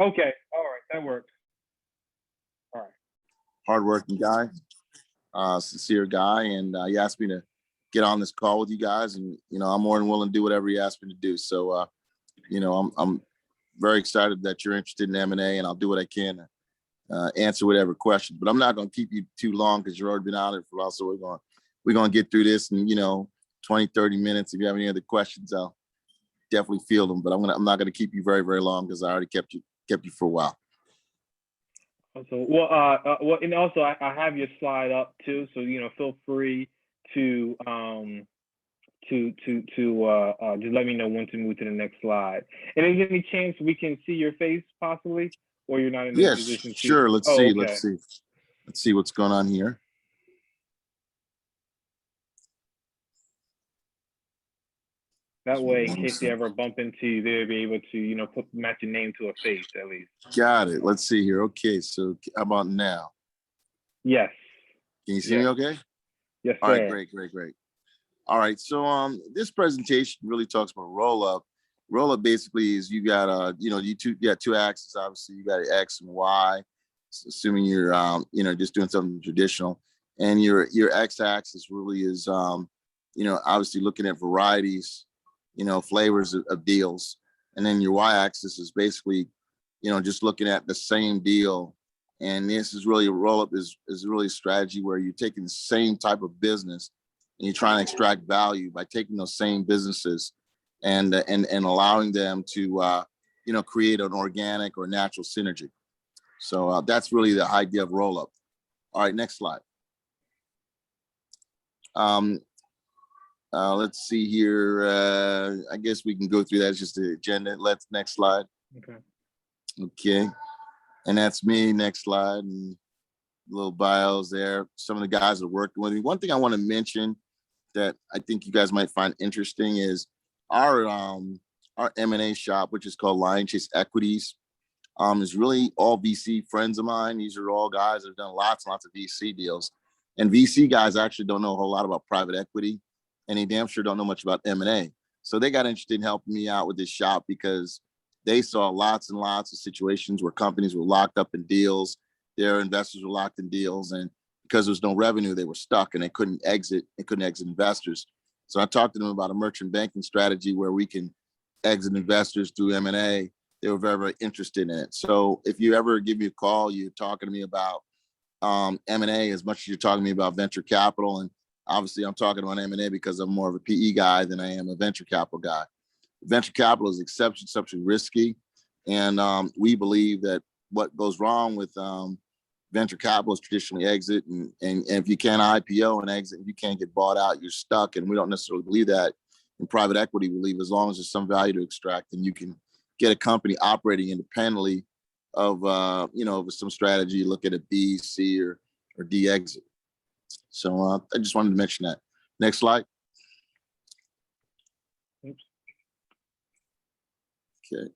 Okay. All right. That works. All right. Hardworking guy, sincere guy, and he asked me to get on this call with you guys, and I'm more than willing to do whatever he asked me to do. So I'm very excited that you're interested in M&A, and I'll do what I can to answer whatever questions. But I'm not going to keep you too long because you've already been on it for a while. So we're going to get through this in 20, 30 minutes. If you have any other questions, I'll definitely field them. But I'm not going to keep you very, very long because I already kept you for a while. So well, and also I have your slide up too, so feel free to just let me know when to move to the next slide. And is there any chance we can see your face possibly, or you're not in that position? Sure. To... Let's see what's going on here. That way, in case they ever bump into you, they'll be able to, match your name to a face at least. Got it. Let's see here. Okay, so how about now? Yes. Can you see me okay? Yes, sir. All right, great. All right, so this presentation really talks about roll-up. Roll-up basically is you got you got two axes. Obviously, you got an X and Y, assuming you're just doing something traditional, and your X-axis really is obviously looking at varieties, flavors of deals, and then your Y-axis is basically just looking at the same deal. And this is really a roll-up is really a strategy where you're taking the same type of business and you're trying to extract value by taking those same businesses and allowing them to create an organic or natural synergy. So that's really the idea of roll-up. All right, next slide. Let's see here. I guess we can go through that. It's just the agenda. Next slide. Okay. And that's me. Next slide. And little bios there. Some of the guys that are working with me. One thing I want to mention that I think you guys might find interesting is our M&A shop, which is called Lion Chase Equities, is really all VC friends of mine. These are all guys that have done lots and lots of VC deals. And VC guys actually don't know a whole lot about private equity, and they damn sure don't know much about M&A. So they got interested in helping me out with this shop because they saw lots and lots of situations where companies were locked up in deals, their investors were locked in deals, and because there was no revenue, they were stuck and they couldn't exit investors. So I talked to them about a merchant banking strategy where we can exit investors through M&A. They were very, very interested in it. So if you ever give me a call, you're talking to me about M&A as much as you're talking to me about venture capital. And obviously I'm talking about M&A because I'm more of a PE guy than I am a venture capital guy. Venture capital is exceptionally risky. And we believe that what goes wrong with venture capital is traditionally exit. And if you can't IPO and exit, if you can't get bought out, you're stuck. And we don't necessarily believe that. In private equity, we believe as long as there's some value to extract, and you can get a company operating independently of some strategy, look at a B, C, or D exit. So I just wanted to mention that. Next slide. Oops. Okay.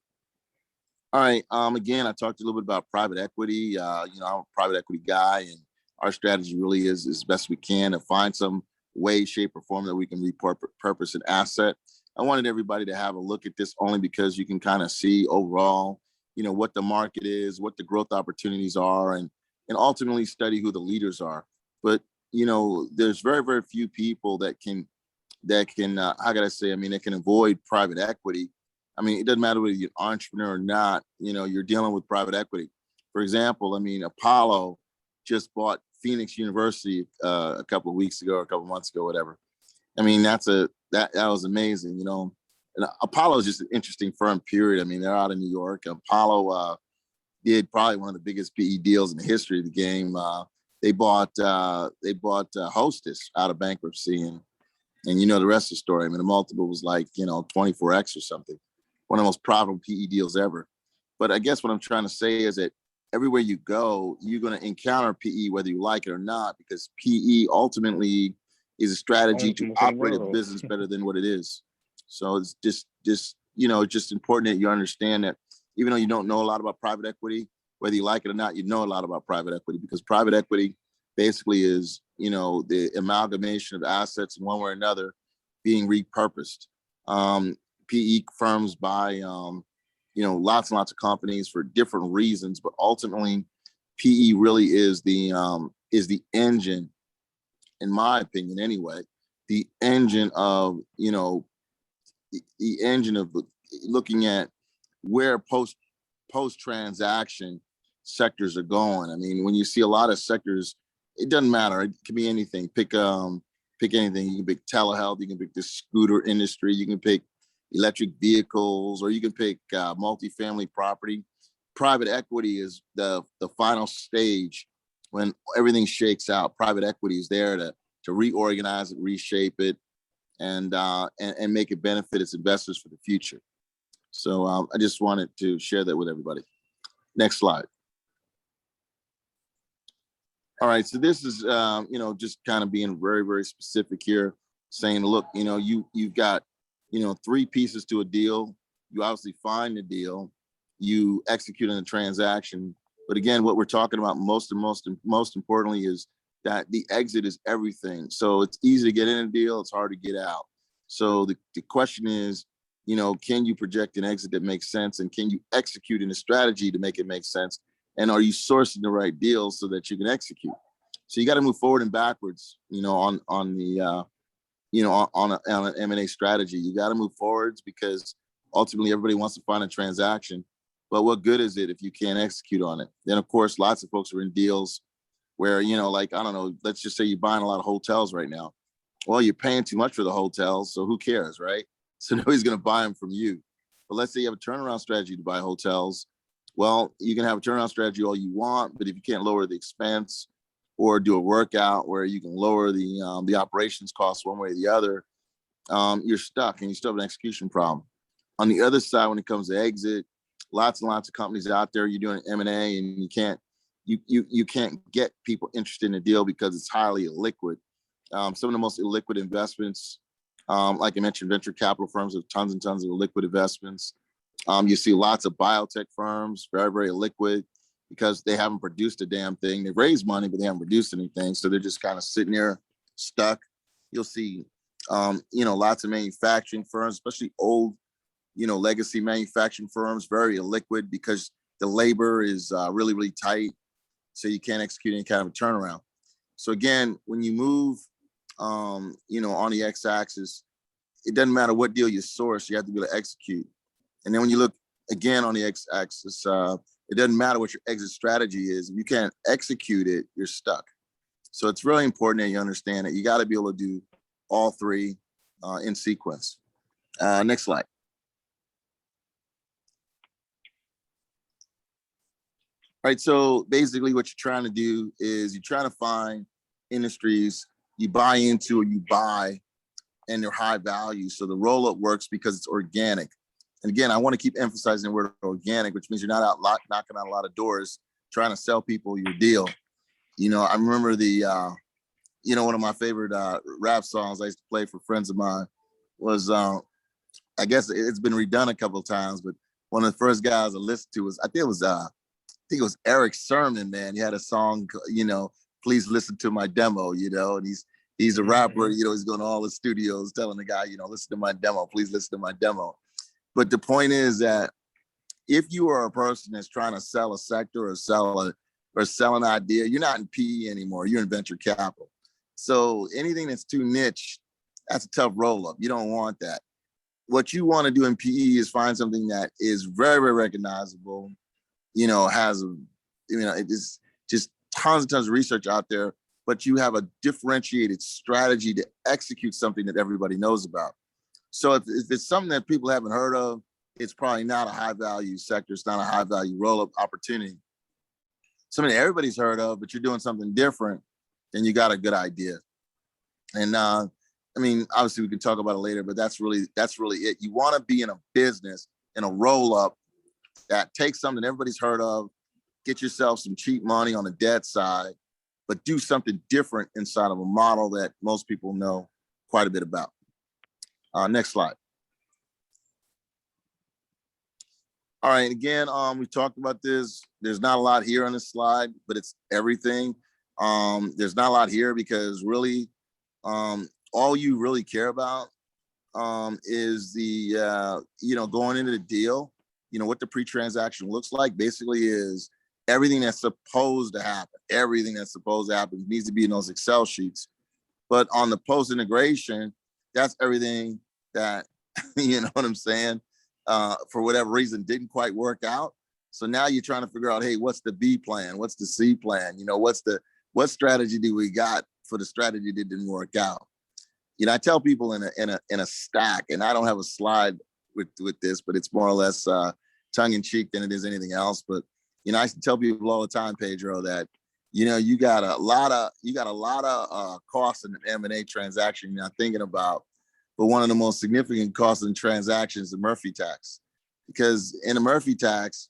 All right. Again, I talked a little bit about private equity. I'm a private equity guy, and our strategy really is as best we can to find some way, shape, or form that we can repurpose an asset. I wanted everybody to have a look at this only because you can kind of see overall, what the market is, what the growth opportunities are, and ultimately study who the leaders are. But there's very, very few people that can how can I say? They can avoid private equity. It doesn't matter whether you're an entrepreneur or not, you're dealing with private equity. For example, Apollo just bought Phoenix University a couple of weeks ago, or a couple of months ago, whatever. That was amazing, And Apollo is just an interesting firm, period. They're out of New York. Apollo did probably one of the biggest PE deals in the history of the game. They bought Hostess out of bankruptcy, and the rest of the story. The multiple was like 24x or something. One of the most profitable PE deals ever. But I guess what I'm trying to say is that everywhere you go, you're going to encounter PE, whether you like it or not, because PE ultimately is a strategy to operate a business better than what it is. So it's just important that you understand that even though you don't know a lot about private equity, whether you like it or not, you know a lot about private equity, because private equity basically is, the amalgamation of assets in one way or another being repurposed. PE firms buy lots and lots of companies for different reasons, but ultimately PE really is the engine, in my opinion anyway, the engine of, the engine of looking at where post transaction sectors are going. I mean, when you see a lot of sectors, it doesn't matter. It can be anything. Pick anything. You can pick telehealth. You can pick the scooter industry. You can pick electric vehicles, or you can pick multifamily property. Private equity is the final stage when everything shakes out. Private equity is there to reorganize it, reshape it, and make it benefit its investors for the future. So I just wanted to share that with everybody. Next slide. All right, so this is just kind of being very, very specific here, saying, look, you've got 3 pieces to a deal. You obviously find the deal, you execute on the transaction. But again, what we're talking about most importantly is that the exit is everything. So it's easy to get in a deal, it's hard to get out. So the question is, can you project an exit that makes sense, and can you execute in a strategy to make it make sense? And are you sourcing the right deals so that you can execute? So you got to move forward and backwards, on an M&A strategy. You got to move forwards because ultimately everybody wants to find a transaction. But what good is it if you can't execute on it? Then, of course, lots of folks are in deals where, like, I don't know, let's just say you're buying a lot of hotels right now. Well, you're paying too much for the hotels, so who cares, right? So nobody's going to buy them from you. But let's say you have a turnaround strategy to buy hotels. Well, you can have a turnaround strategy all you want, but if you can't lower the expense or do a workout where you can lower the operations costs one way or the other, you're stuck and you still have an execution problem. On the other side, when it comes to exit, lots and lots of companies out there, you're doing M&A and you can't get people interested in a deal because it's highly illiquid. Some of the most illiquid investments, like I mentioned, venture capital firms have tons and tons of illiquid investments. You see lots of biotech firms, very, very liquid, because they haven't produced a damn thing. They've raised money, but they haven't produced anything. So they're just kind of sitting there stuck. You'll see, lots of manufacturing firms, especially old, legacy manufacturing firms, very illiquid because the labor is really, really tight. So you can't execute any kind of a turnaround. So again, when you move, on the x-axis, it doesn't matter what deal you source, you have to be able to execute. And then when you look again on the x-axis, it doesn't matter what your exit strategy is. If you can't execute it, you're stuck. So it's really important that you understand that you got to be able to do all 3 in sequence. Next slide. All right, so basically what you're trying to do is you're trying to find industries you buy into or you buy and they're high value. So the roll-up works because it's organic. And again, I want to keep emphasizing the word organic, which means you're not out knocking on a lot of doors trying to sell people your deal. I remember one of my favorite rap songs I used to play for friends of mine was, I guess it's been redone a couple of times, but one of the first guys I listened to was, I think it was Eric Sermon, man. He had a song, please listen to my demo, and he's a rapper, he's going to all the studios telling the guy, listen to my demo, please listen to my demo. But the point is that if you are a person that's trying to sell a sector or sell an idea, you're not in PE anymore, you're in venture capital. So anything that's too niche, that's a tough roll-up. You don't want that. What you want to do in PE is find something that is very, very recognizable, it's just tons and tons of research out there, but you have a differentiated strategy to execute something that everybody knows about. So if it's something that people haven't heard of, it's probably not a high value sector. It's not a high value roll-up opportunity. Something that everybody's heard of, but you're doing something different, then you got a good idea. And obviously we can talk about it later, but that's really it. You want to be in a business, in a roll-up that takes something everybody's heard of, get yourself some cheap money on the debt side, but do something different inside of a model that most people know quite a bit about. Next slide. All right, again, we talked about this. There's not a lot here on this slide, but it's everything. There's not a lot here because really, all you really care about is the, going into the deal what the pre-transaction looks like basically is everything that's supposed to happen. Everything that's supposed to happen needs to be in those Excel sheets. But on the post-integration, that's everything that, you know what I'm saying, for whatever reason, didn't quite work out. So now you're trying to figure out, hey, what's the B plan? What's the C plan? What strategy do we got for the strategy that didn't work out? I tell people in a stack, and I don't have a slide with this, but it's more or less tongue in cheek than it is anything else. But I tell people all the time, Pedro, that you got a lot of costs in an M&A transaction you're not thinking about. But one of the most significant costs in transactions is the Murphy tax, because in a Murphy tax,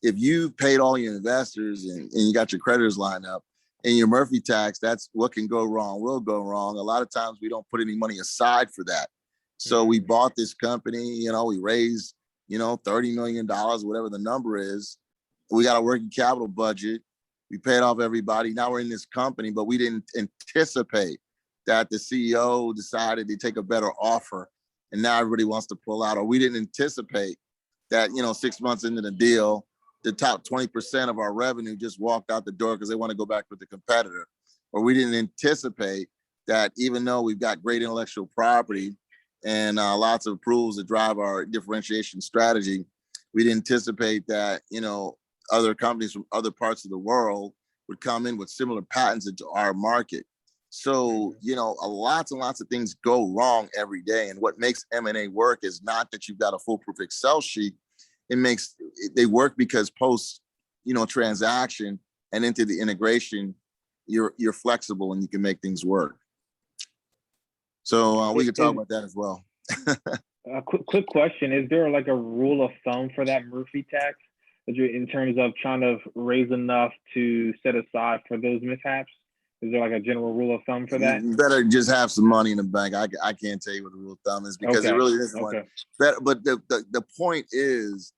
if you've paid all your investors and you got your creditors lined up, and your Murphy tax, that's what can go wrong, will go wrong. A lot of times we don't put any money aside for that. So we bought this company, we raised, $30 million, whatever the number is. We got a working capital budget. We paid off everybody. Now we're in this company, but we didn't anticipate that the CEO decided to take a better offer. And now everybody wants to pull out, or we didn't anticipate that, 6 months into the deal, the top 20% of our revenue just walked out the door because they want to go back with the competitor. Or we didn't anticipate that even though we've got great intellectual property and lots of approvals that drive our differentiation strategy, we didn't anticipate that, other companies from other parts of the world would come in with similar patents into our market. So, lots and lots of things go wrong every day. And what makes M&A work is not that you've got a foolproof Excel sheet. They work because post, transaction and into the integration, you're flexible and you can make things work. So we can talk about that as well. A quick question: is there like a rule of thumb for that Murphy tax, in terms of trying to raise enough to set aside for those mishaps? Is there like a general rule of thumb for that? You better just have some money in the bank. I can't tell you what the rule of thumb is because it really isn't one. But the point is,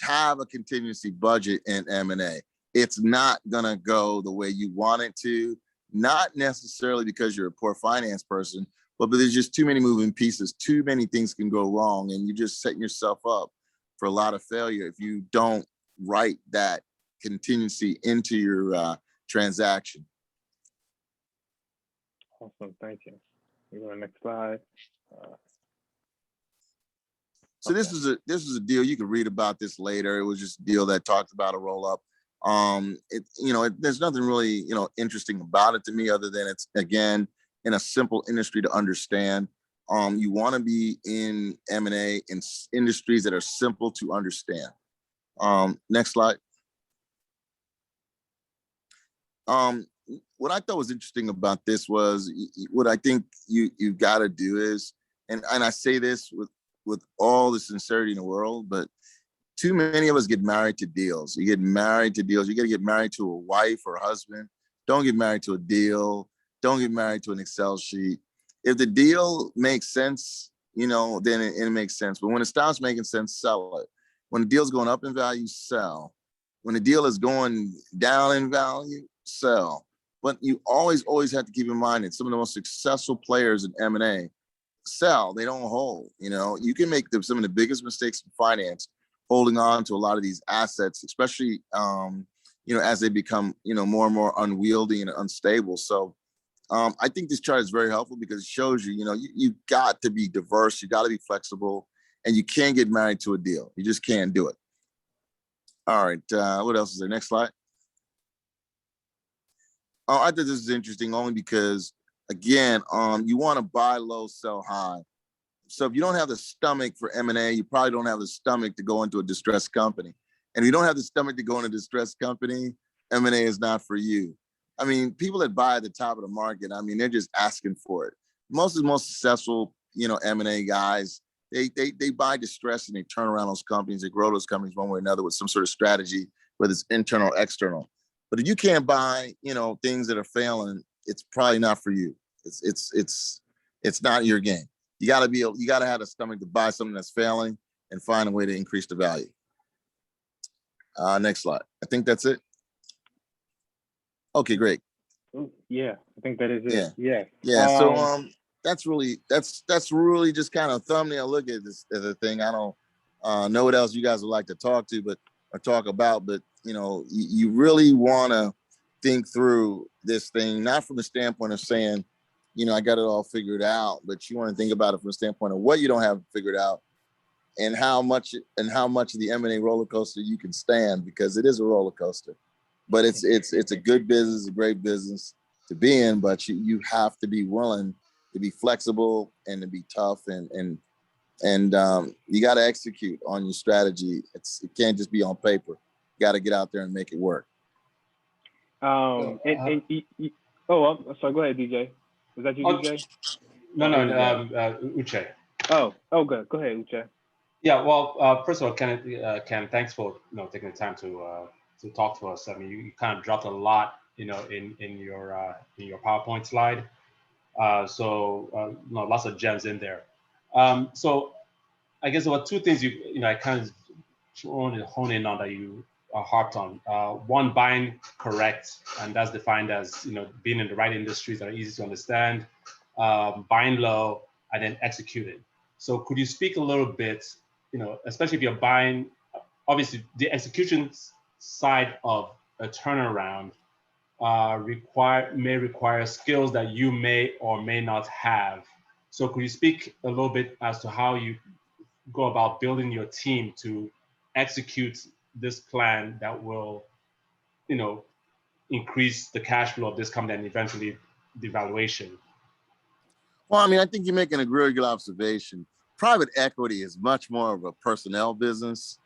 have a contingency budget in M&A. It's not gonna go the way you want it to, not necessarily because you're a poor finance person, but there's just too many moving pieces. Too many things can go wrong, and you're just setting yourself up for a lot of failure if you don't write that contingency into your transaction. Awesome, thank you. We go to the next slide. So this is a deal. You can read about this later. It was just a deal that talked about a roll up. There's nothing really interesting about it to me other than it's, again, in a simple industry to understand. You want to be in M&A in industries that are simple to understand. Next slide. What I thought was interesting about this was what I think you've got to do is, and I say this with all the sincerity in the world, but too many of us get married to deals. You get married to deals. You got to get married to a wife or a husband. Don't get married to a deal. Don't get married to an Excel sheet. If the deal makes sense, then it makes sense. But when it stops making sense, sell it. When the deal's going up in value, sell. When the deal is going down in value, sell. But you always have to keep in mind that some of the most successful players in M&A sell. They don't hold. You can make some of the biggest mistakes in finance holding on to a lot of these assets, especially as they become more and more unwieldy and unstable. So I think this chart is very helpful because it shows you've got to be diverse, you got to be flexible, and you can't get married to a deal. You just can't do it. All right, what else is there? Next slide. I thought this is interesting only because, again, you want to buy low, sell high. So if you don't have the stomach for M&A, you probably don't have the stomach to go into a distressed company. And if you don't have the stomach to go into a distressed company, M&A is not for you. I mean, people that buy at the top of the market, they're just asking for it. Most of the most successful, M&A guys, they buy distress and they turn around those companies, they grow those companies one way or another with some sort of strategy, whether it's internal or external. But if you can't buy, things that are failing, it's probably not for you. It's not your game. You got to have the stomach to buy something that's failing and find a way to increase the value. Next slide. I think that's it. Okay, great. Yeah, I think that is it. Yeah. So that's really just kind of thumbnail look at this as a thing. I don't know what else you guys would like to talk to, but or talk about, but you know, you really want to think through this thing, not from the standpoint of saying, you know, I got it all figured out, but you want to think about it from the standpoint of what you don't have figured out and how much of the M&A roller coaster you can stand, because it is a roller coaster. But it's a good business, a great business to be in, but you have to be willing to be flexible and to be tough, and you got to execute on your strategy. It can't just be on paper. You got to get out there and make it work. Oh, sorry. Go ahead, DJ. Was that you, DJ? No, Uche. Oh, good. Go ahead, Uche. Yeah. Well, first of all, Ken, thanks for taking the time to talk to us. I mean, you kind of dropped a lot, in your PowerPoint slide. Lots of gems in there. So I guess there were two things I kind of want to hone in on that you harped on. One, buying correct, and that's defined as being in the right industries that are easy to understand, buying low, and then executing. So could you speak a little bit, especially if you're buying, obviously the execution side of a turnaround may require skills that you may or may not have. So could you speak a little bit as to how you go about building your team to execute this plan that will, increase the cash flow of this company and eventually the valuation? Well, I mean, I think you're making a really good observation. Private equity is much more of a personnel business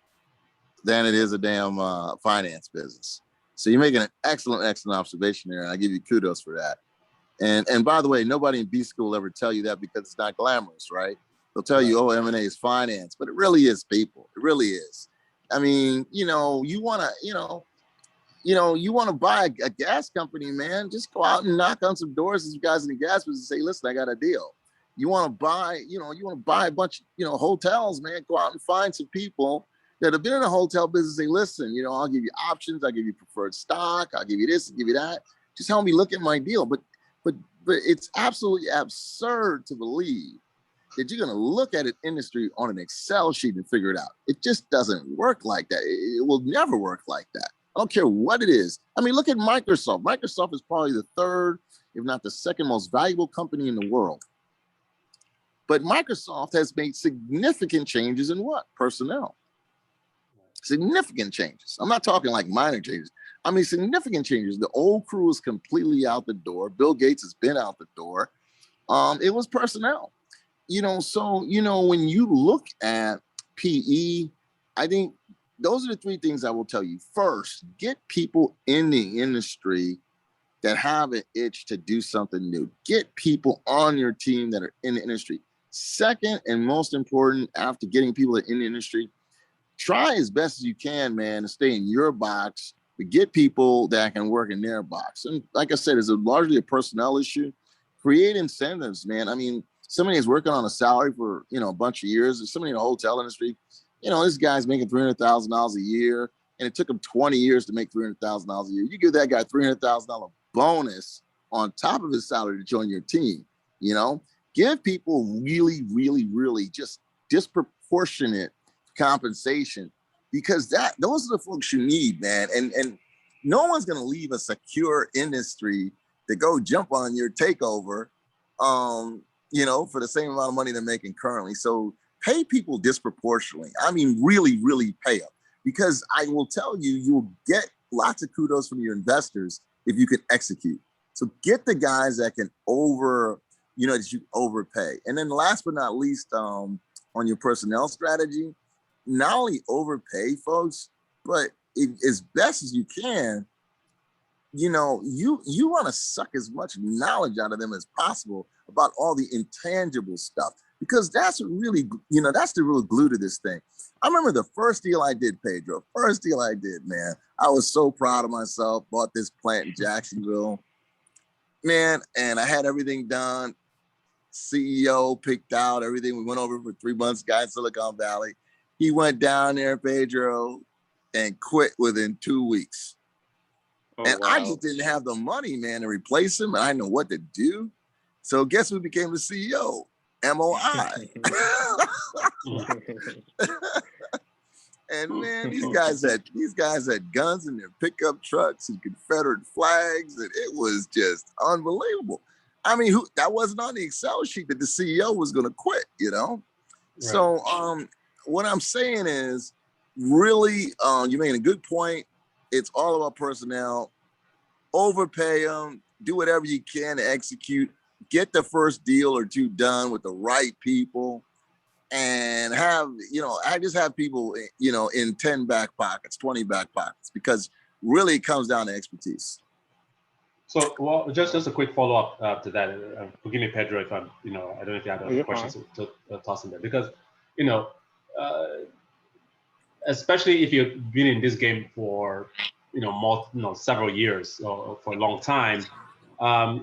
than it is a damn finance business. So you're making an excellent observation there, and I give you kudos for that. And by the way, nobody in B school will ever tell you that, because it's not glamorous, right? They'll tell you, oh, M&A is finance, but it really is people. It really is. I mean, you want to buy a gas company, man. Just go out and knock on some doors as you guys in the gas business and say, listen, I got a deal. You want to buy, a bunch of, hotels, man. Go out and find some people that have been in a hotel business. Say, listen, I'll give you options. I'll give you preferred stock. I'll give you this, I'll give you that. Just help me look at my deal. But it's absolutely absurd to believe that you're going to look at an industry on an Excel sheet and figure it out. It just doesn't work like that. It will never work like that. I don't care what it is. I mean, look at Microsoft. Microsoft is probably the third, if not the second most valuable company in the world. But Microsoft has made significant changes in what? Personnel. Significant changes. I'm not talking like minor changes. I mean, significant changes. The old crew is completely out the door. Bill Gates has been out the door. It was personnel. So, when you look at PE, I think those are the three things I will tell you. First, get people in the industry that have an itch to do something new. Get people on your team that are in the industry. Second, and most important, after getting people in the industry, try as best as you can, man, to stay in your box, to get people that can work in their box. And like I said, it's largely a personnel issue. Create incentives, man. I mean, somebody is working on a salary for, a bunch of years. There's somebody in the hotel industry, this guy's making $300,000 a year, and it took him 20 years to make $300,000 a year. You give that guy $300,000 bonus on top of his salary to join your team. Give people really, really, really just disproportionate compensation, because those are the folks you need, man. And no one's going to leave a secure industry to go jump on your takeover, for the same amount of money they're making currently. So pay people disproportionately. I mean, really, really pay them, because I will tell you, you'll get lots of kudos from your investors if you can execute. So get the guys that can that you overpay. And then last but not least, on your personnel strategy, not only overpay folks, but as best as you can, you want to suck as much knowledge out of them as possible about all the intangible stuff, because that's really, that's the real glue to this thing. I remember the first deal I did, Pedro, man. I was so proud of myself, bought this plant in Jacksonville, man, and I had everything done. CEO picked out everything. We went over for 3 months, guy in Silicon Valley. He went down there, Pedro, and quit within 2 weeks. Oh, and wow. I just didn't have the money, man, to replace him. And I didn't know what to do. So guess who became the CEO? MOI. And man, these guys had guns in their pickup trucks and Confederate flags, and it was just unbelievable. I mean, that wasn't on the Excel sheet that the CEO was going to quit, you know? Right. So what I'm saying is really, you're making a good point. It's all about personnel. Overpay them, do whatever you can to execute, get the first deal or two done with the right people, and I just have people, in 10 back pockets, 20 back pockets, because really it comes down to expertise. So, well, just a quick follow-up to that. Forgive me, Pedro, if I'm, I don't know if you have other questions to toss in there, because, especially if you've been in this game for, several years or for a long time,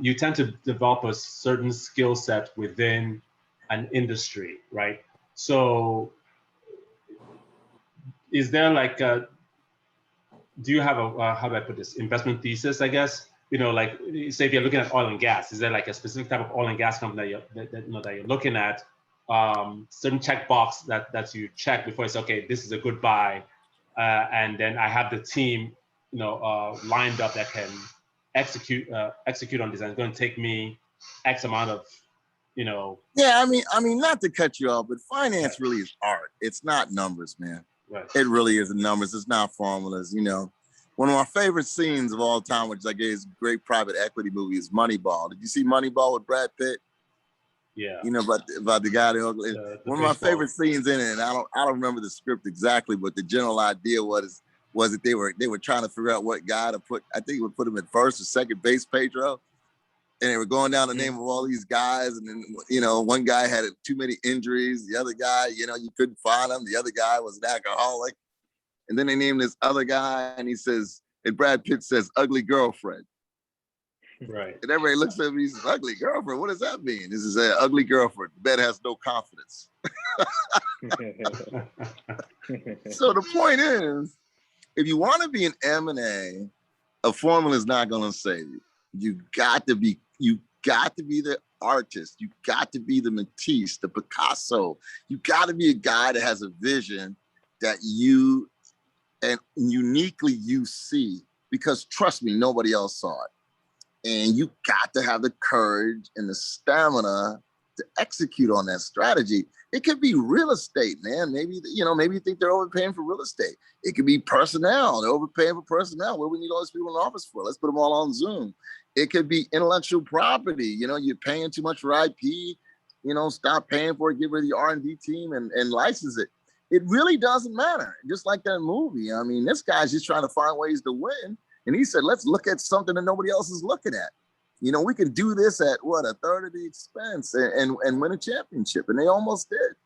you tend to develop a certain skill set within an industry, right? So, is there like do you have a how do I put this, investment thesis, I guess? Like say if you're looking at oil and gas, is there like a specific type of oil and gas company that you're looking at? Certain checkbox that you check before it's okay, this is a good buy, and then I have the team, lined up that can execute on this, and it's going to take me X amount of, Yeah, I mean, not to cut you off, but finance really is art. It's not numbers, man. Right. It really isn't numbers. It's not formulas. One of my favorite scenes of all time, which I guess is a great private equity movie, is Moneyball. Did you see Moneyball with Brad Pitt? Yeah. About the guy that one of my favorite scenes in it, and I don't remember the script exactly, but the general idea was that they were trying to figure out what guy to put. I think it would put him at first or second base, Pedro. And they were going down the name of all these guys. And then, one guy had too many injuries. The other guy, you couldn't find him. The other guy was an alcoholic. And then they named this other guy, and and Brad Pitt says, ugly girlfriend. Right. And everybody looks at me, he says, ugly girlfriend? What does that mean? This is an ugly girlfriend. The bed has no confidence. So the point is, if you want to be an M&A, a formula is not going to save you. You got to be the artist. You got to be the Matisse, the Picasso. You got to be a guy that has a vision that you and uniquely you see, because trust me, nobody else saw it. And you got to have the courage and the stamina to execute on that strategy. It could be real estate, man. Maybe you think they're overpaying for real estate. It could be personnel. They're overpaying for personnel. What do we need all these people in the office for? Let's put them all on Zoom. It could be intellectual property. You're paying too much for IP. Stop paying for it. Get rid of the R&D team and license it. It really doesn't matter. Just like that movie. I mean, this guy's just trying to find ways to win. And he said, let's look at something that nobody else is looking at. We can do this at a third of the expense and win a championship. And they almost did.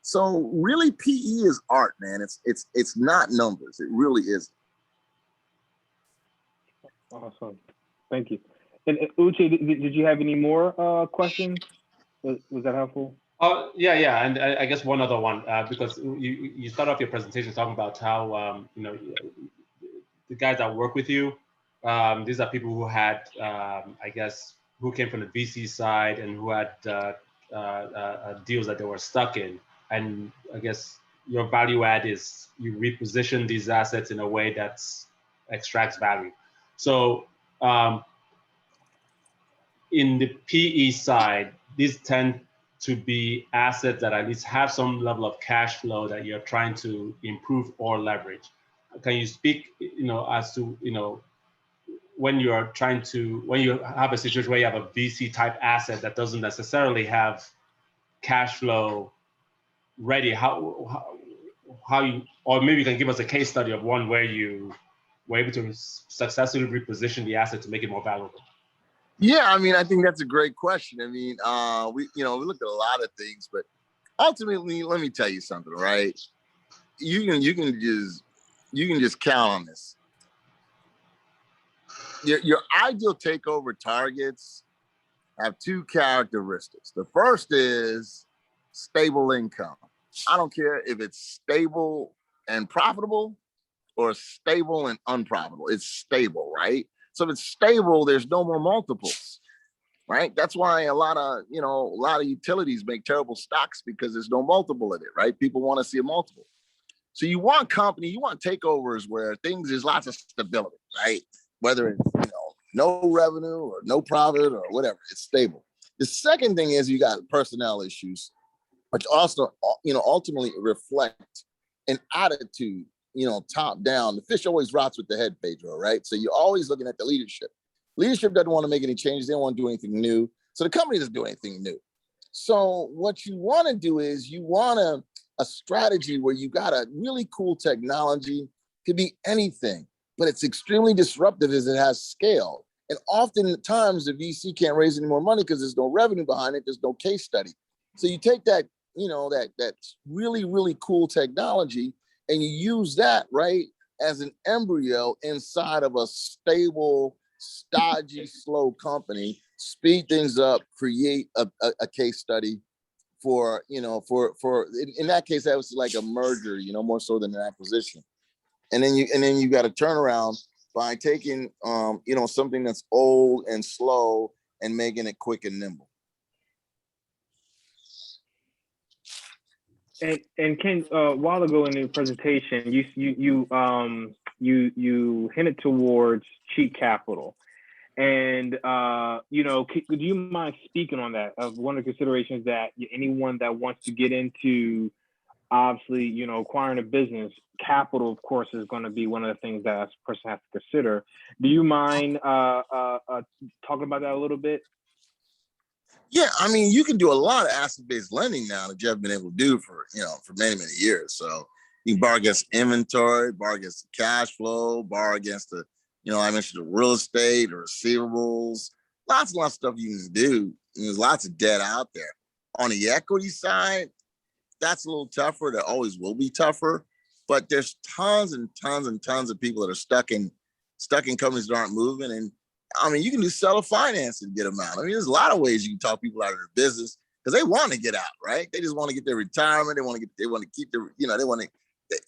So really, PE is art, man. It's not numbers. It really is. Awesome. Thank you. And Uche, did you have any more questions? Was that helpful? Yeah. And I guess one other one, because you start off your presentation talking about how, the guys that work with you, these are people who had, who came from the VC side and who had deals that they were stuck in. And I guess your value add is you reposition these assets in a way that extracts value. So in the PE side, these tend to be assets that at least have some level of cash flow that you're trying to improve or leverage. Can you speak, as to, when you have a situation where you have a VC type asset that doesn't necessarily have cash flow ready, how you, or maybe you can give us a case study of one where you were able to successfully reposition the asset to make it more valuable? Yeah, I mean, I think that's a great question. I mean, we look at a lot of things, but ultimately, let me tell you something, right? You can just count on this. Your ideal takeover targets have two characteristics. The first is stable income. I don't care if it's stable and profitable or stable and unprofitable. It's stable, right? So if it's stable, there's no more multiples, right? That's why a lot of utilities make terrible stocks, because there's no multiple in it, right? People want to see a multiple. So you want takeovers where things, there's lots of stability, right? Whether it's, no revenue or no profit or whatever, it's stable. The second thing is you got personnel issues, which also, ultimately reflect an attitude, top down. The fish always rots with the head, Pedro, right? So you're always looking at the leadership. Leadership doesn't want to make any changes. They don't want to do anything new. So the company doesn't do anything new. So what you want to do is you want a strategy where you got a really cool technology, could be anything, but it's extremely disruptive as it has scale. And oftentimes the VC can't raise any more money because there's no revenue behind it. There's no case study. So you take that, that really, really cool technology and you use that, right, as an embryo inside of a stable, stodgy, slow company, speed things up, create a case study for, in that case, that was like a merger, more so than an acquisition. And then you got to turn around by taking, something that's old and slow and making it quick and nimble. And Ken, a while ago in the presentation, you hinted towards cheap capital, and do you mind speaking on that? Of one of the considerations that anyone that wants to get into, obviously, acquiring a business, capital, of course, is going to be one of the things that a person has to consider. Do you mind talking about that a little bit? Yeah, I mean, you can do a lot of asset-based lending now that you haven't been able to do for many, many years. So you can borrow against inventory, borrow against the cash flow, borrow against the, I mentioned the real estate or receivables, lots and lots of stuff you can do. And there's lots of debt out there. On the equity side, that's a little tougher. That always will be tougher. But there's tons and tons and tons of people that are stuck in companies that aren't moving. And I mean, you can do seller financing to get them out. I mean, there's a lot of ways you can talk people out of their business because they want to get out, right? They just want to get their retirement. They want to keep their, they want to,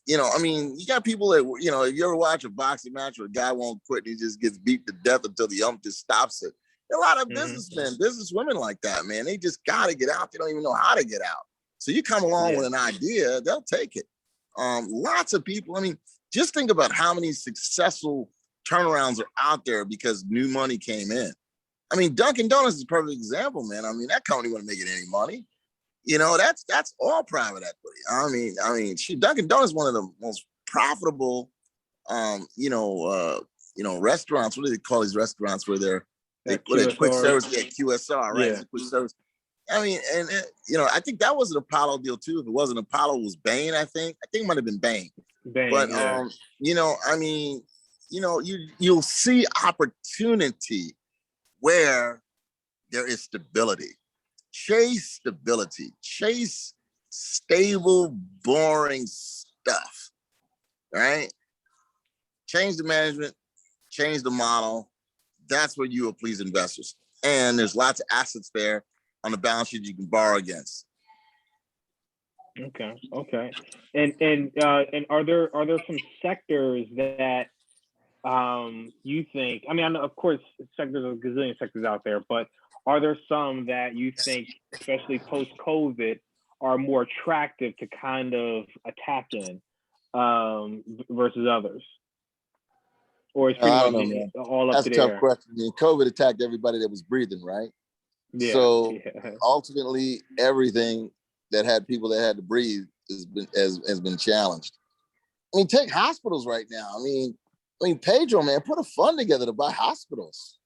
I mean, you got people that, if you ever watch a boxing match where a guy won't quit and he just gets beat to death until the ump just stops it. There are a lot of businessmen, businesswomen like that, man. They just got to get out. They don't even know how to get out. So you come along with an idea, they'll take it. Lots of people, I mean, just think about how many successful turnarounds are out there because new money came in. I mean, Dunkin' Donuts is a perfect example, man. I mean, that company wasn't making any money. That's all private equity. I mean, Dunkin' Donuts is one of the most profitable, restaurants. What do they call these restaurants where they quick service? Yeah, QSR, right? It's a quick service. I mean, and I think that was an Apollo deal too. If it wasn't Apollo, it was Bain. I think it might have been Bain. But I mean, you'll see opportunity where there is stability. Chase stability. Chase stable, boring stuff. Right? Change the management. Change the model. That's what you will please investors. And there's lots of assets there on the balance sheet you can borrow against. Okay. And are there some sectors that you think? I mean, I know, of course, sectors, a gazillion sectors out there, but are there some that you think, especially post-COVID, are more attractive to kind of attack in versus others? Or it's pretty much all up to there? That's a tough question. I mean, COVID attacked everybody that was breathing, right? Yeah, so ultimately, everything that had people that had to breathe has been challenged. I mean, take hospitals right now. I mean, Pedro, man, put a fund together to buy hospitals.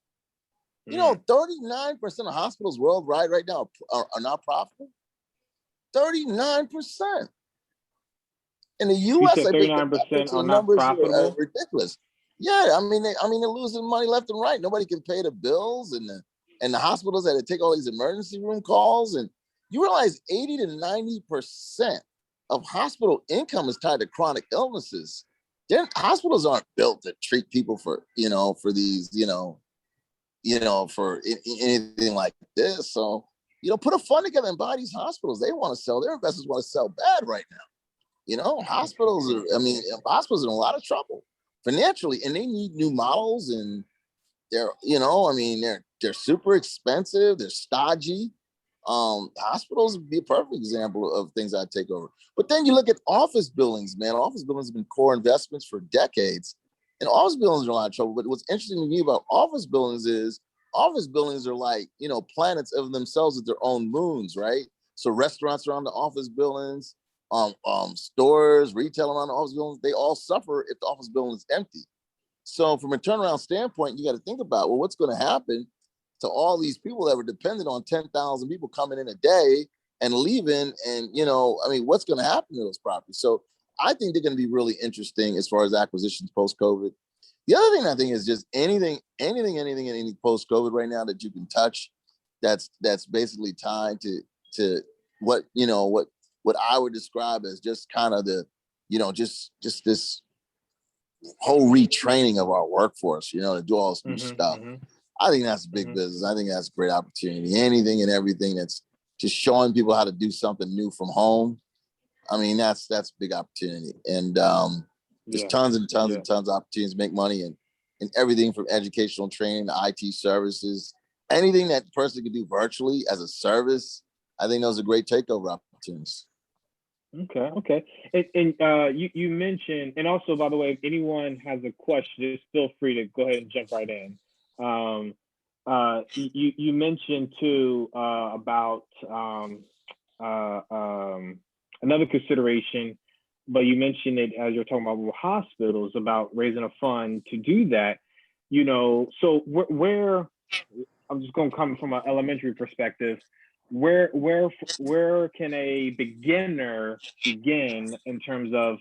39% of hospitals worldwide right now are not profitable. 39%. In the U.S., I think 39% are not profitable. Ridiculous. Yeah, I mean, they're losing money left and right. Nobody can pay the bills, and the hospitals had to take all these emergency room calls. And you realize 80 to 90% of hospital income is tied to chronic illnesses. Hospitals aren't built to treat people for these, for anything like this. So, put a fund together and buy these hospitals. They want to sell. Their investors want to sell bad right now. Hospitals are in a lot of trouble financially, and they need new models, and they're super expensive. They're stodgy. Hospitals would be a perfect example of things I'd take over. But then you look at office buildings, man. Office buildings have been core investments for decades. And office buildings are a lot of trouble. But what's interesting to me about office buildings is office buildings are like, planets of themselves with their own moons, right? So restaurants around the office buildings, stores, retail around the office buildings, they all suffer if the office building is empty. So from a turnaround standpoint, you got to think about, well, what's going to happen to all these people that were dependent on 10,000 people coming in a day and leaving? And, what's going to happen to those properties? So I think they're going to be really interesting as far as acquisitions post-COVID. The other thing I think is just anything post-COVID right now that you can touch that's basically tied to what I would describe as just kind of the, just this whole retraining of our workforce, to do all this new stuff. I think that's big business. I think that's a great opportunity. Anything and everything that's just showing people how to do something new from home. I mean, that's a big opportunity. And there's tons and tons and tons of opportunities to make money and everything from educational training to IT services. Anything that person can do virtually as a service, I think those are great takeover opportunities. Okay. And you mentioned, and also, by the way, if anyone has a question, just feel free to go ahead and jump right in. You mentioned too about another consideration, but you mentioned it as you're talking about hospitals, about raising a fund to do that. So where I'm just going to come from an elementary perspective. Where can a beginner begin in terms of,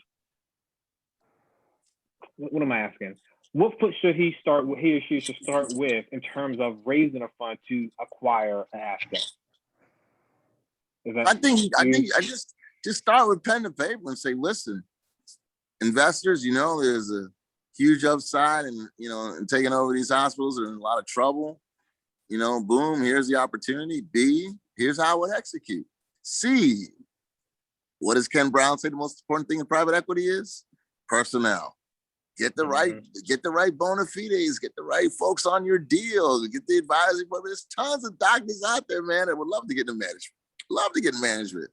what am I asking? What foot should he or she should start with in terms of raising a fund to acquire an asset? I think I just start with pen and paper and say, listen, investors, there's a huge upside and, in taking over these hospitals are in a lot of trouble. Boom, here's the opportunity. B, here's how I would execute. C, what does Ken Brown say the most important thing in private equity is? Personnel. Get the right bona fides, get the right folks on your deal, get the advisory board. There's tons of doctors out there, man, that would love to get in management.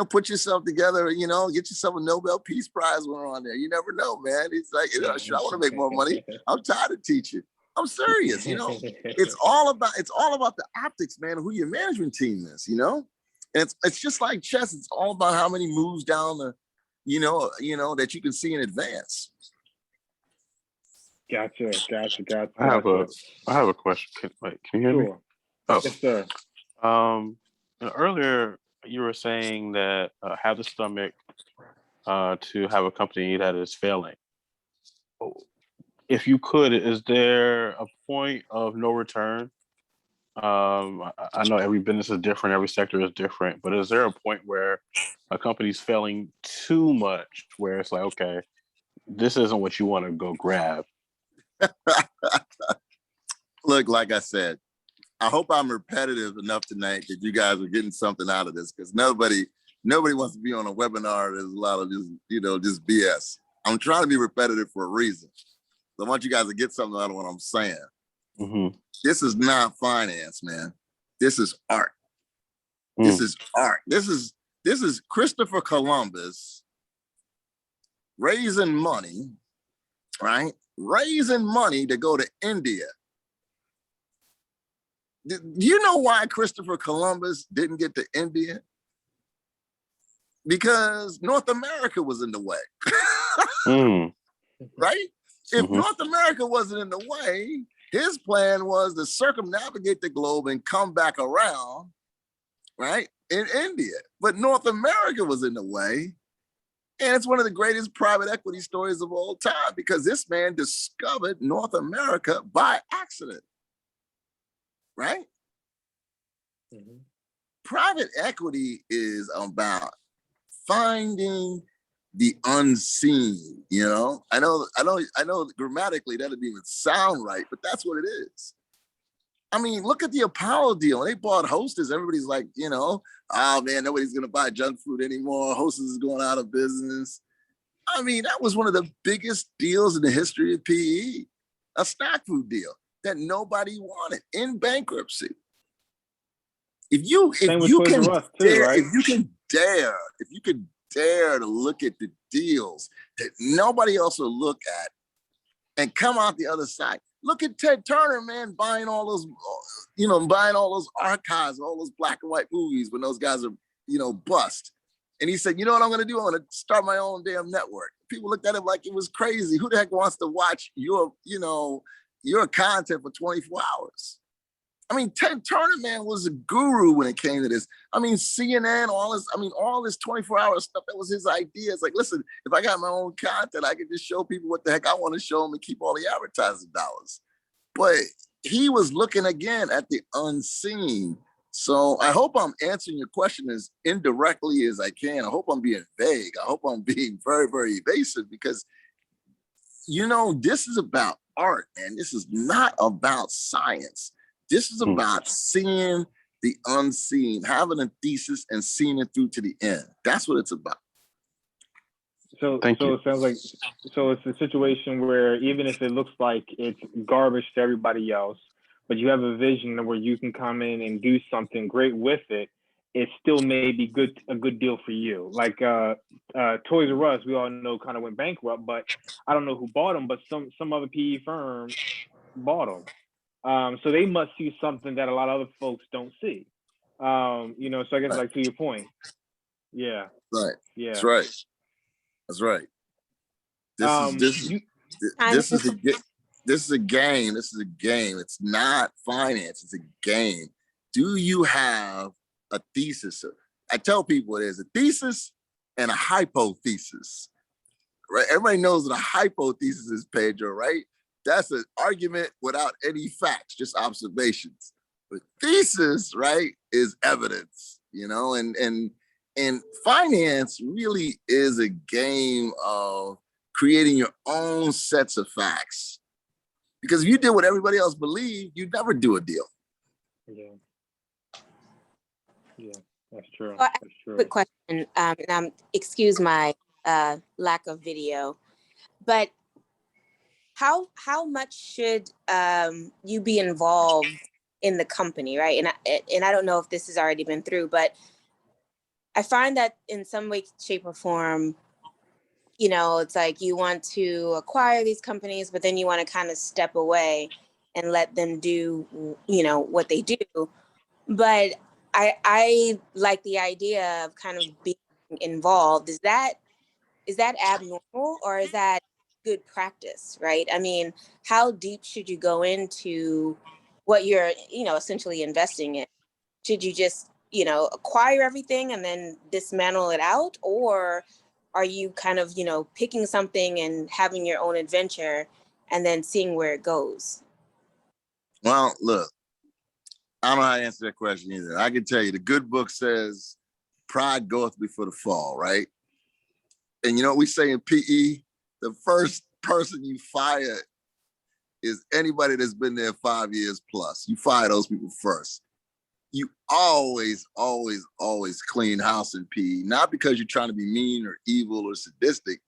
Put yourself together, get yourself a Nobel Peace Prize winner on there. You never know, man. It's like, sure, I want to make more money. I'm tired of teaching. I'm serious, It's all about the optics, man, of who your management team is, And it's just like chess. It's all about how many moves down the, that you can see in advance. Gotcha. I have a question. Can you hear me? Oh. Yes, sir. Earlier you were saying that have the stomach to have a company that is failing. If you could, is there a point of no return? I know every business is different, every sector is different, but is there a point where a company's failing too much, where it's like, okay, this isn't what you want to go grab? Look, like I said, I hope I'm repetitive enough tonight that you guys are getting something out of this, because nobody wants to be on a webinar. There's a lot of just BS. I'm trying to be repetitive for a reason. So I want you guys to get something out of what I'm saying. Mm-hmm. This is not finance, man. This is art. This is art. This is Christopher Columbus raising money, right? Raising money to go to India. Do you know why Christopher Columbus didn't get to India? Because North America was in the way. Right? If North America wasn't in the way, his plan was to circumnavigate the globe and come back around, right, in India. But North America was in the way. And it's one of the greatest private equity stories of all time, because this man discovered North America by accident, right? Private equity is about finding the unseen, I know grammatically that doesn't even sound right, but that's what it is. I mean, look at the Apollo deal. When they bought Hostess, everybody's like, oh man, nobody's going to buy junk food anymore. Hostess is going out of business. I mean, that was one of the biggest deals in the history of PE, a snack food deal that nobody wanted in bankruptcy. If you Toys can R Us too, dare, right? if you can dare to look at the deals that nobody else will look at and come out the other side. Look at Ted Turner, man, buying all those, buying all those archives, all those black and white movies when those guys are, bust. And he said, you know what I'm going to do? I'm going to start my own damn network. People looked at him like it was crazy. Who the heck wants to watch your content for 24 hours? I mean, Ted Turner, man, was a guru when it came to this. I mean, CNN, all this 24-hour stuff, that was his idea. It's like, listen, if I got my own content, I can just show people what the heck I want to show them and keep all the advertising dollars. But he was looking again at the unseen. So I hope I'm answering your question as indirectly as I can. I hope I'm being vague. I hope I'm being very, very evasive because, this is about art, man. This is not about science. This is about seeing the unseen, having a thesis and seeing it through to the end. That's what it's about. So it sounds like, it's a situation where even if it looks like it's garbage to everybody else, but you have a vision where you can come in and do something great with it, it still may be a good deal for you. Like Toys R Us, we all know kind of went bankrupt, but I don't know who bought them, but some other PE firm bought them. So they must see something that a lot of other folks don't see. So I guess like to your point. Yeah. Right. Yeah. That's right. That's right. This is a game. This is a game. It's not finance. It's a game. Do you have a thesis? I tell people it is a thesis and a hypothesis. Right? Everybody knows what a hypothesis is, Pedro, right? That's an argument without any facts, just observations. But thesis, right, is evidence, and finance really is a game of creating your own sets of facts. Because if you did what everybody else believed, you'd never do a deal. Yeah. Yeah, that's true. Well, that's true. Quick question, and excuse my lack of video, but how much should you be involved in the company, right? And I don't know if this has already been through, but I find that in some way, shape, or form, it's like you want to acquire these companies, but then you want to kind of step away and let them do, what they do. But I like the idea of kind of being involved. Is that abnormal or is that good practice, right? I mean, how deep should you go into what you're, essentially investing in? Should you just, acquire everything and then dismantle it out? Or are you kind of, picking something and having your own adventure and then seeing where it goes? Well, look, I don't know how to answer that question either. I can tell you the good book says pride goeth before the fall, right? And you know what we say in PE? The first person you fire is anybody that's been there 5 years plus. You fire those people first. You always, always, always clean house in PE, not because you're trying to be mean or evil or sadistic,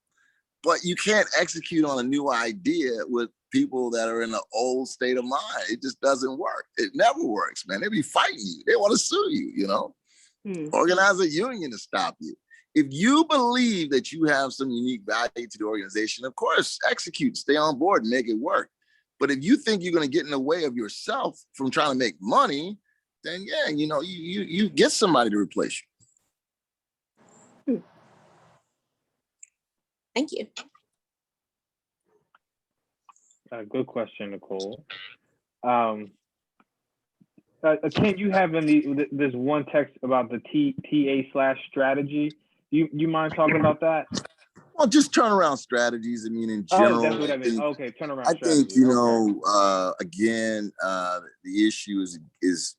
but you can't execute on a new idea with people that are in an old state of mind. It just doesn't work. It never works, man. They be fighting you. They want to sue you, Organize a union to stop you. If you believe that you have some unique value to the organization, of course, execute, stay on board and make it work. But if you think you're going to get in the way of yourself from trying to make money, then yeah, you get somebody to replace you. Thank you. Good question, Nicole. Ken, you have this one text about the TA/strategy. You mind talking about that? Well, just turnaround strategies. I mean, in general. Oh, that's what I mean. Okay, turnaround. I think again, the issue is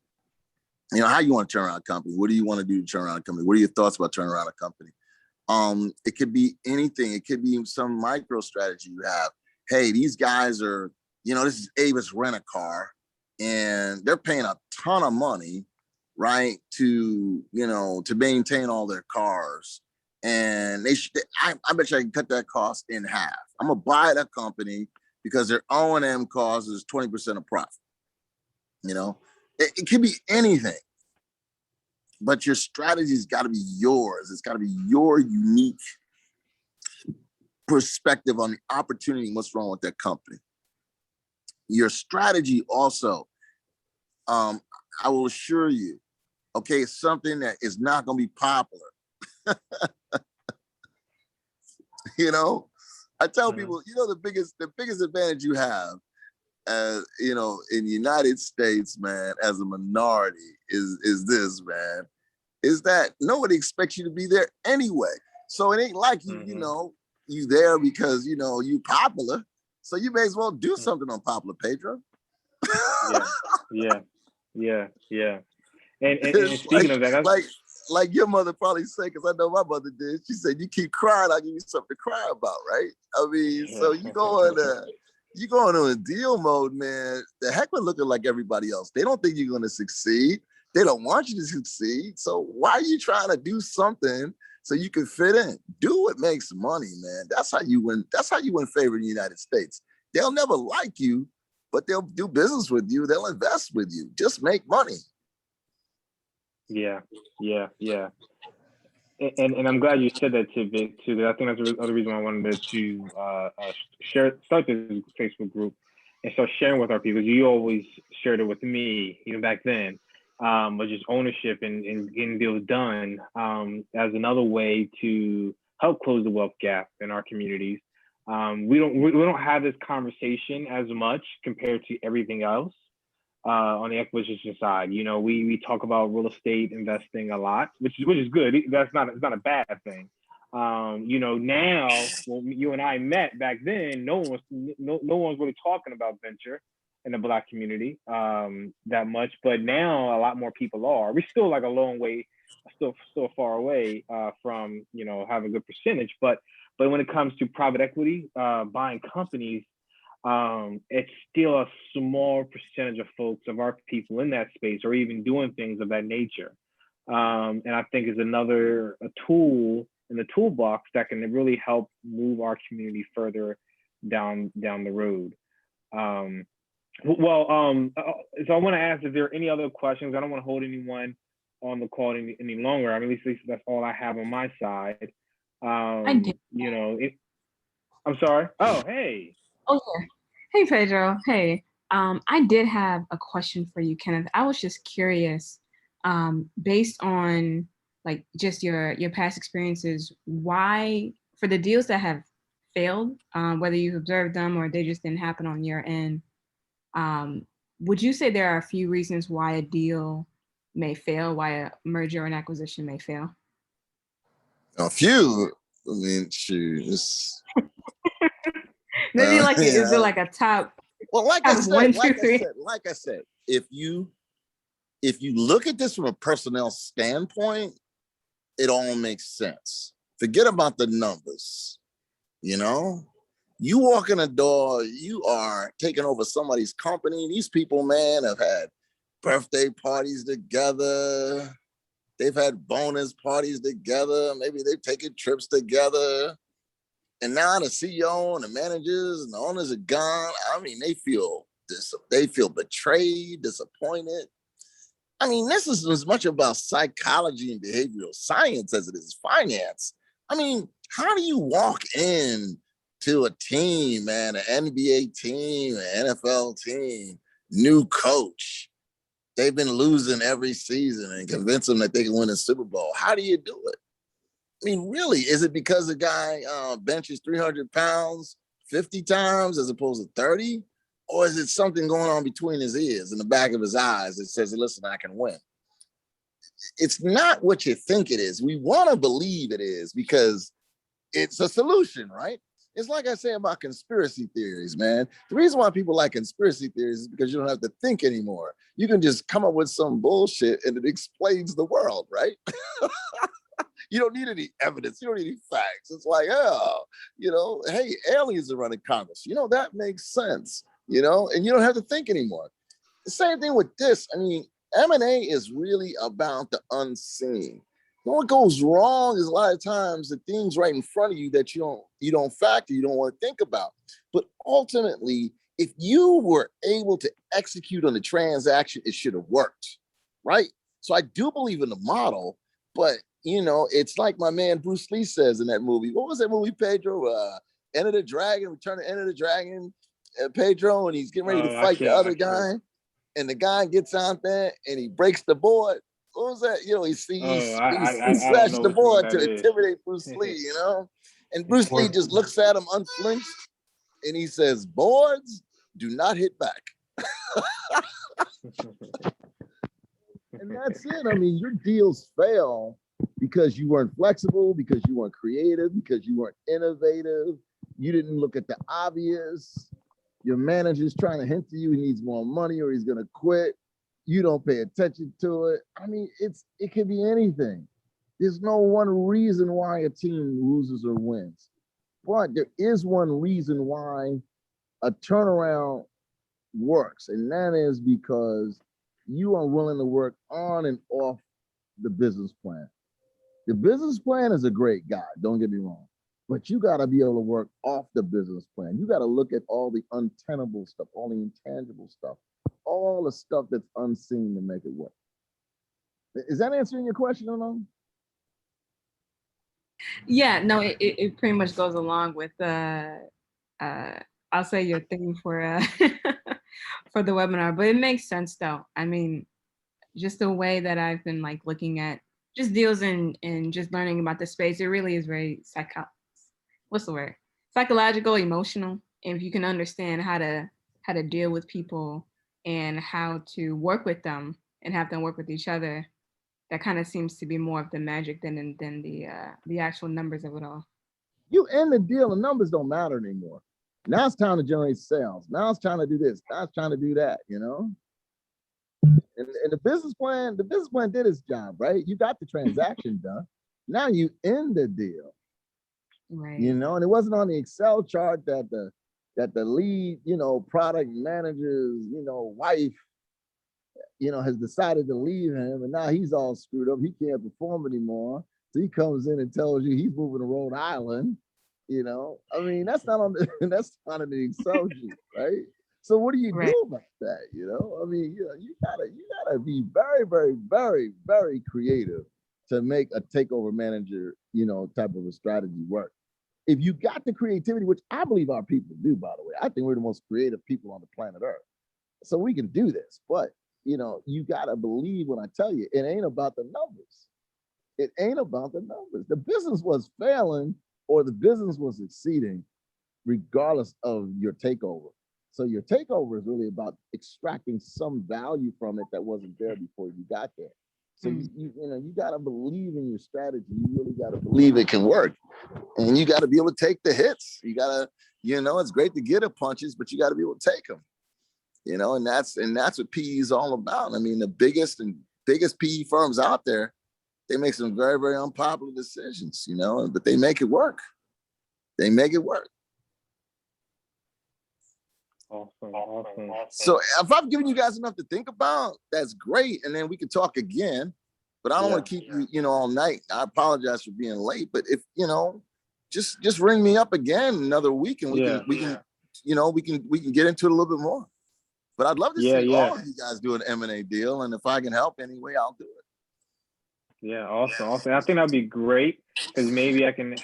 how you want to turn around a company. What do you want to do to turn around a company? What are your thoughts about turning around a company? It could be anything. It could be some micro strategy you have. Hey, these guys are, this is Avis Rent-A-Car, and they're paying a ton of money, right, to maintain all their cars. And I bet you I can cut that cost in half. I'm gonna buy that company because their O&M cost is 20% of profit. It could be anything. but your strategy's got to be yours. It's got to be your unique perspective on the opportunity and what's wrong with that company. Your strategy also, I will assure you, okay, it's something that is not going to be popular. You know, I tell people, you know, the biggest advantage you have, you know, in the United States, man, as a minority is this, man, is that nobody expects you to be there anyway. So it ain't like you, you know, you there because, you know, you popular. So you may as well do something on popular, Pedro. Yeah. And speaking of that, that's like your mother probably said, because I know my mother did. She said, "You keep crying, I'll give you something to cry about," right? I mean, so you go into a deal mode, man. The heck with looking like everybody else. They don't think you're going to succeed. They don't want you to succeed. So why are you trying to do something so you can fit in? Do what makes money, man. That's how you win. That's how you win favor in the United States. They'll never like you, but they'll do business with you. They'll invest with you. Just make money. Yeah. And I'm glad you said that, Vic, too. I think that's the other reason why I wanted to start this Facebook group and start sharing with our people. You always shared it with me, even back then, but just ownership and getting deals done as another way to help close the wealth gap in our communities. We don't have this conversation as much compared to everything else. On the acquisition side, you know, we talk about real estate investing a lot, which is good. It's not a bad thing. You know, now when you and I met back then, no one's really talking about venture in the Black community that much, but now a lot more people are. We're still like a long way, still far away from, you know, having a good percentage, but when it comes to private equity, buying companies, it's still a small percentage of folks, of our people in that space, or even doing things of that nature. And I think is a tool in the toolbox that can really help move our community further down the road. So I want to ask if there are any other questions. I don't want to hold anyone on the call any longer. I mean, at least that's all I have on my side. I did. You know, I'm sorry. Oh, hey. Oh, yeah. Hey, Pedro. Hey, I did have a question for you, Kenneth. I was just curious, based on like just your past experiences, why for the deals that have failed, whether you observed them or they just didn't happen on your end, would you say there are a few reasons why a deal may fail, why a merger or an acquisition may fail? A few. I mean, shoot. Maybe is there like a top? Well, like I said, if you look at this from a personnel standpoint, it all makes sense. Forget about the numbers. You know, you walk in the door, you are taking over somebody's company. These people, man, have had birthday parties together. They've had bonus parties together. Maybe they've taken trips together. And now the CEO and the managers and the owners are gone. I mean, they feel betrayed, disappointed. I mean, this is as much about psychology and behavioral science as it is finance. I mean, how do you walk in to a team, man, an NBA team, an NFL team, new coach? They've been losing every season and convince them that they can win a Super Bowl. How do you do it? I mean, really, is it because the guy benches 300 pounds 50 times as opposed to 30? Or is it something going on between his ears and the back of his eyes that says, listen, I can win? It's not what you think it is. We want to believe it is because it's a solution, right? It's like I say about conspiracy theories, man. The reason why people like conspiracy theories is because you don't have to think anymore. You can just come up with some bullshit and it explains the world, right? You don't need any evidence. You don't need any facts. It's like, oh, you know, hey, aliens are running Congress. You know, that makes sense, you know, and you don't have to think anymore. The same thing with this. I mean, M&A is really about the unseen. And what goes wrong is a lot of times the things right in front of you that you don't factor, you don't want to think about. But ultimately, if you were able to execute on the transaction, it should have worked, right? So I do believe in the model, but it's like my man Bruce Lee says in that movie. What was that movie, Pedro? Enter the Dragon, Return to Enter the Dragon, Pedro, and he's getting ready to fight the other guy, and the guy gets out there and he breaks the board. What was that? He slashed the board to intimidate Bruce Lee, and Bruce Lee just looks at him unflinched and he says, "Boards do not hit back." And that's it. I mean, your deals fail because you weren't flexible, because you weren't creative, because you weren't innovative. You didn't look at the obvious. Your manager's trying to hint to you he needs more money or he's going to quit. You don't pay attention to it. I mean, it could be anything. There's no one reason why a team loses or wins. But there is one reason why a turnaround works, and that is because you are willing to work on and off the business plan. The business plan is a great guide, don't get me wrong, but you got to be able to work off the business plan. You got to look at all the untenable stuff, all the intangible stuff, all the stuff that's unseen to make it work. Is that answering your question or no? Yeah, no, it pretty much goes along with I'll say your thing for for the webinar, but it makes sense though. I mean, just the way that I've been like looking at just deals and just learning about the space, it really is very psychological, emotional. And if you can understand how to deal with people and how to work with them and have them work with each other, that kind of seems to be more of the magic than the actual numbers of it all. You end the deal, the numbers don't matter anymore. Now it's time to generate sales. Now it's time to do this. Now it's time to do that, And the business plan did its job, right? You got the transaction done. Now you end the deal. Right. And it wasn't on the Excel chart that the lead, product manager's, wife, has decided to leave him, and now he's all screwed up. He can't perform anymore. So he comes in and tells you he's moving to Rhode Island. I mean, that's not on the Excel sheet, right? So what do you do about that? I mean, you gotta be very, very, very, very creative to make a takeover manager, type of a strategy work. If you got the creativity, which I believe our people do, by the way, I think we're the most creative people on the planet Earth. So we can do this, but you gotta believe when I tell you, it ain't about the numbers. It ain't about the numbers. The business was failing or the business was succeeding regardless of your takeover. So your takeover is really about extracting some value from it that wasn't there before you got there. So you got to believe in your strategy. You really got to believe it can work, and you got to be able to take the hits. You got to, it's great to get the punches, but you got to be able to take them. And that's what PE is all about. I mean, the biggest PE firms out there, they make some very, very unpopular decisions, but they make it work. They make it work. Awesome. So if I've given you guys enough to think about, that's great. And then we can talk again, but I don't want to keep you, all night. I apologize for being late, but if, just ring me up again another week and we can get into it a little bit more. But I'd love to see all of you guys do an M&A deal. And if I can help anyway, I'll do it. Yeah, awesome. I think that'd be great because maybe I can,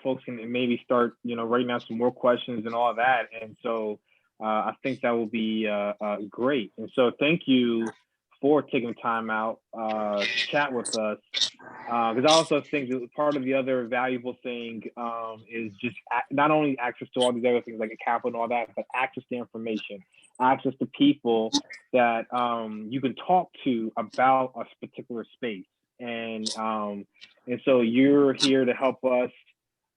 folks can maybe start, writing down some more questions and all that. And so I think that will be great. And so thank you for taking time out to chat with us. Because I also think that part of the other valuable thing is just not only access to all these other things like capital and all that, but access to information, access to people that you can talk to about a particular space. And so you're here to help us,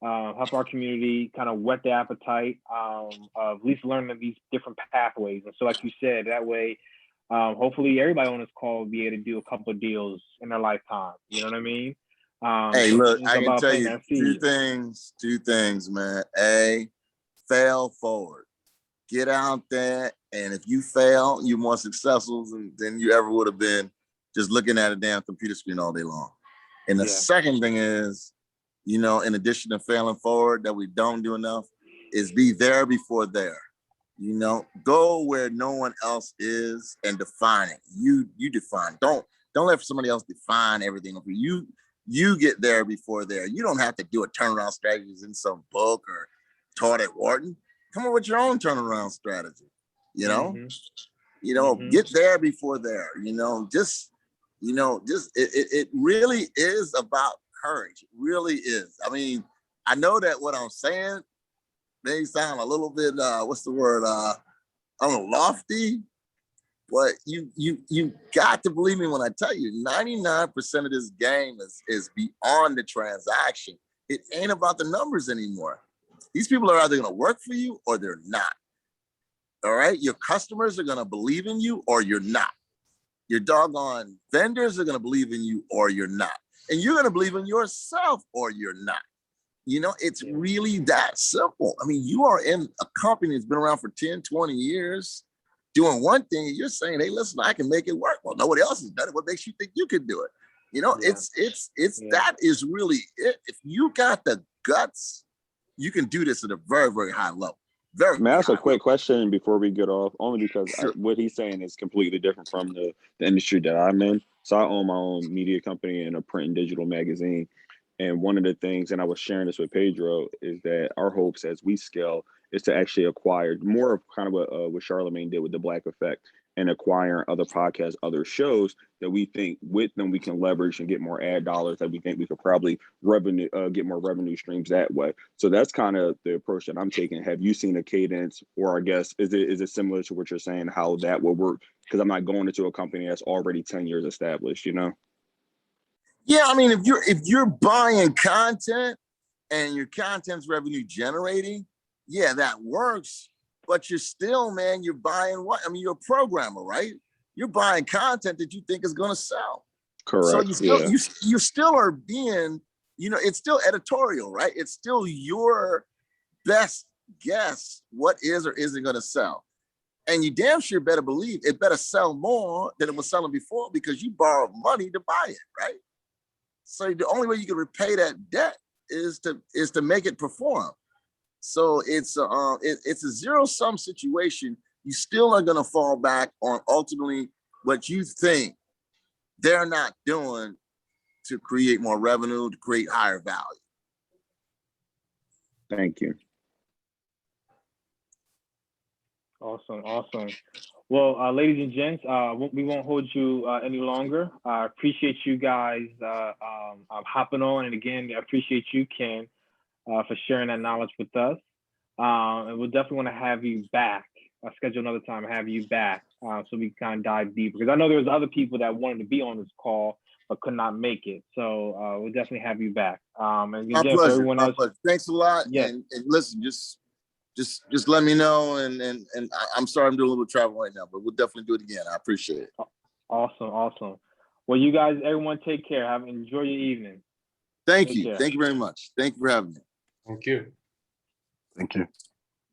help our community kind of whet the appetite of at least learning these different pathways. And so like you said, that way, hopefully everybody on this call will be able to do a couple of deals in their lifetime. You know what I mean? Hey, look, I can tell you two things, man. A, fail forward. Get out there, and if you fail, you're more successful than you ever would have been just looking at a damn computer screen all day long. And the second thing is, in addition to failing forward that we don't do enough, is be there before there. Go where no one else is and define it. You define. Don't Don't let somebody else define everything for you. You get there before there. You don't have to do a turnaround strategies in some book or taught at Wharton. Come up with your own turnaround strategy. You know, get there before there. It really is about courage. It really is. I mean, I know that what I'm saying may sound a little bit what's the word? I don't know, lofty. But you got to believe me when I tell you, 99% of this game is beyond the transaction. It ain't about the numbers anymore. These people are either going to work for you or they're not. All right? Your customers are going to believe in you or you're not. Your doggone vendors are going to believe in you or you're not. And you're going to believe in yourself or you're not. It's really that simple. I mean, you are in a company that's been around for 10, 20 years. Doing one thing, you're saying, hey, listen, I can make it work. Well, nobody else has done it. What makes you think you can do it? That is really it. If you got the guts, you can do this at a very, very high level. May I ask a quick question before we get off? Only because what he's saying is completely different from the industry that I'm in. So I own my own media company and a print and digital magazine. And one of the things, and I was sharing this with Pedro, is that our hopes as we scale is to actually acquire more of kind of what Charlemagne did with the Black Effect and acquiring other podcasts, other shows that we think with them we can leverage and get more ad dollars that we think we could probably get more revenue streams that way. So that's kind of the approach that I'm taking. Have you seen a cadence, or I guess is it similar to what you're saying, how that will work? Because I'm not going into a company that's already 10 years established, Yeah, I mean, if you're buying content and your content's revenue generating, yeah, that works. But you're still, man, you're buying what? I mean, you're a programmer, right? You're buying content that you think is going to sell. Correct. So you still are being, it's still editorial, right? It's still your best guess what is or isn't going to sell. And you damn sure better believe it better sell more than it was selling before because you borrowed money to buy it, right? So the only way you can repay that debt is to make it perform. So it's a zero-sum situation. You still are going to fall back on ultimately what you think they're not doing to create more revenue, to create higher value. Thank you. Awesome. Well, ladies and gents, we won't hold you any longer. I appreciate you guys hopping on. And again, I appreciate you, Ken, for sharing that knowledge with us. And we'll definitely want to have you back. I'll schedule another time, have you back so we can kind of dive deeper. Because I know there was other people that wanted to be on this call but could not make it. So we'll definitely have you back. And again, my pleasure. For everyone else, thanks a lot. Yeah. And listen, just let me know. And I'm sorry I'm doing a little travel right now, but we'll definitely do it again. I appreciate it. Awesome. Well, you guys, everyone, take care. Enjoy your evening. Thank you very much. Thank you for having me. Thank you. Thank you.